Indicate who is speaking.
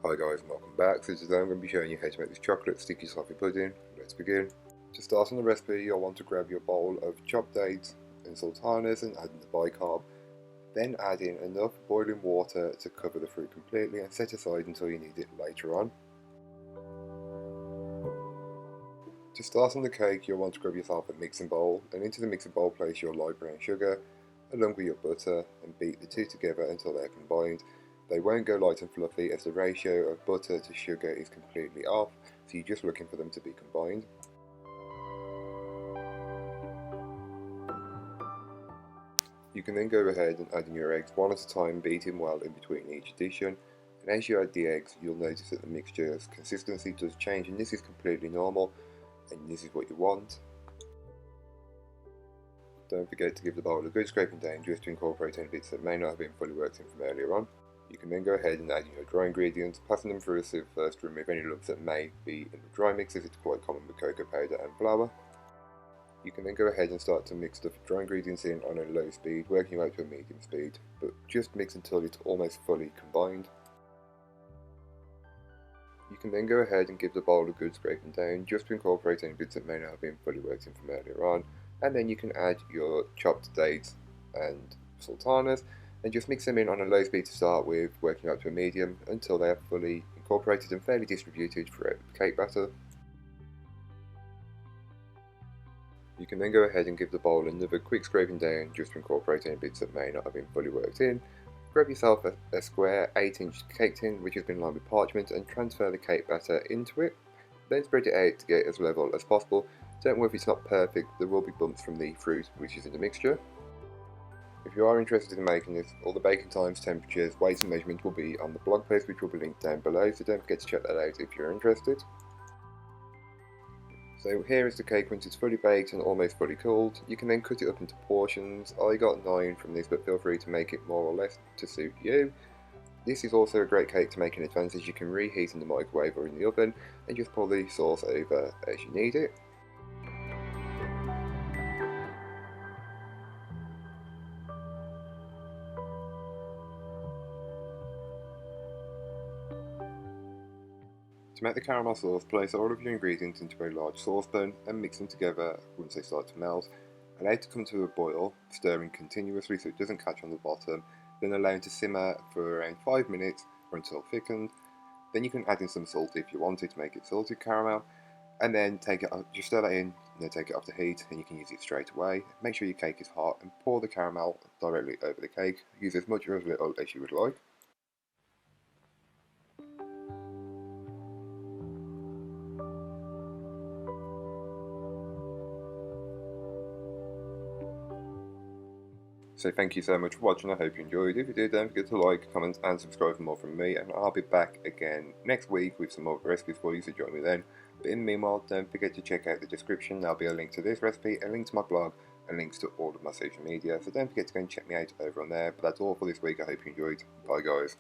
Speaker 1: Hi guys and welcome back. So today I'm going to be showing you how to make this chocolate sticky toffee pudding. Let's begin. To start on the recipe, you'll want to grab your bowl of chopped dates and sultanas and add in the bicarb. Then add in enough boiling water to cover the fruit completely and set aside until you need it later on. To start on the cake, you'll want to grab yourself a mixing bowl, and into the mixing bowl place your light brown sugar along with your butter and beat the two together until they're combined. They won't go light and fluffy as the ratio of butter to sugar is completely off, so you're just looking for them to be combined. You can then go ahead and add in your eggs one at a time, beating well in between each addition. And as you add the eggs, you'll notice that the mixture's consistency does change, and this is completely normal, and this is what you want. Don't forget to give the bowl a good scraping down just to incorporate any bits that may not have been fully worked in from earlier on. You can then go ahead and add in your dry ingredients, passing them through a sieve first to remove any lumps that may be in the dry mix, as it's quite common with cocoa powder and flour. You can then go ahead and start to mix the dry ingredients in on a low speed, working your way to a medium speed, but just mix until it's almost fully combined. You can then go ahead and give the bowl a good scraping down just to incorporate any bits that may not have been fully worked in from earlier on, and then you can add your chopped dates and sultanas and just mix them in on a low speed to start with, working up to a medium until they are fully incorporated and fairly distributed throughout the cake batter. You can then go ahead and give the bowl another quick scraping down just to incorporate any bits that may not have been fully worked in. Grab yourself a square 8-inch cake tin which has been lined with parchment and transfer the cake batter into it. Then spread it out to get as level as possible. Don't worry if it's not perfect, there will be bumps from the fruit which is in the mixture. If you are interested in making this, all the baking times, temperatures, weights and measurements will be on the blog post which will be linked down below, so don't forget to check that out if you're interested. So here is the cake once it's fully baked and almost fully cooled. You can then cut it up into portions. I got 9 from this, but feel free to make it more or less to suit you. This is also a great cake to make in advance, as you can reheat in the microwave or in the oven and just pour the sauce over as you need it. To make the caramel sauce, place all of your ingredients into a large saucepan and mix them together once they start to melt. Allow it to come to a boil, stirring continuously so it doesn't catch on the bottom, then allow it to simmer for around 5 minutes or until thickened. Then you can add in some salt if you wanted to make it salted caramel, and then just stir that in, and then take it off the heat and you can use it straight away. Make sure your cake is hot and pour the caramel directly over the cake. Use as much or as little as you would like. So thank you so much for watching, I hope you enjoyed. If you did, don't forget to like, comment and subscribe for more from me, and I'll be back again next week with some more recipes for you, so join me then. But in the meanwhile, don't forget to check out the description, there'll be a link to this recipe, a link to my blog, and links to all of my social media, so don't forget to go and check me out over on there. But that's all for this week, I hope you enjoyed. Bye guys.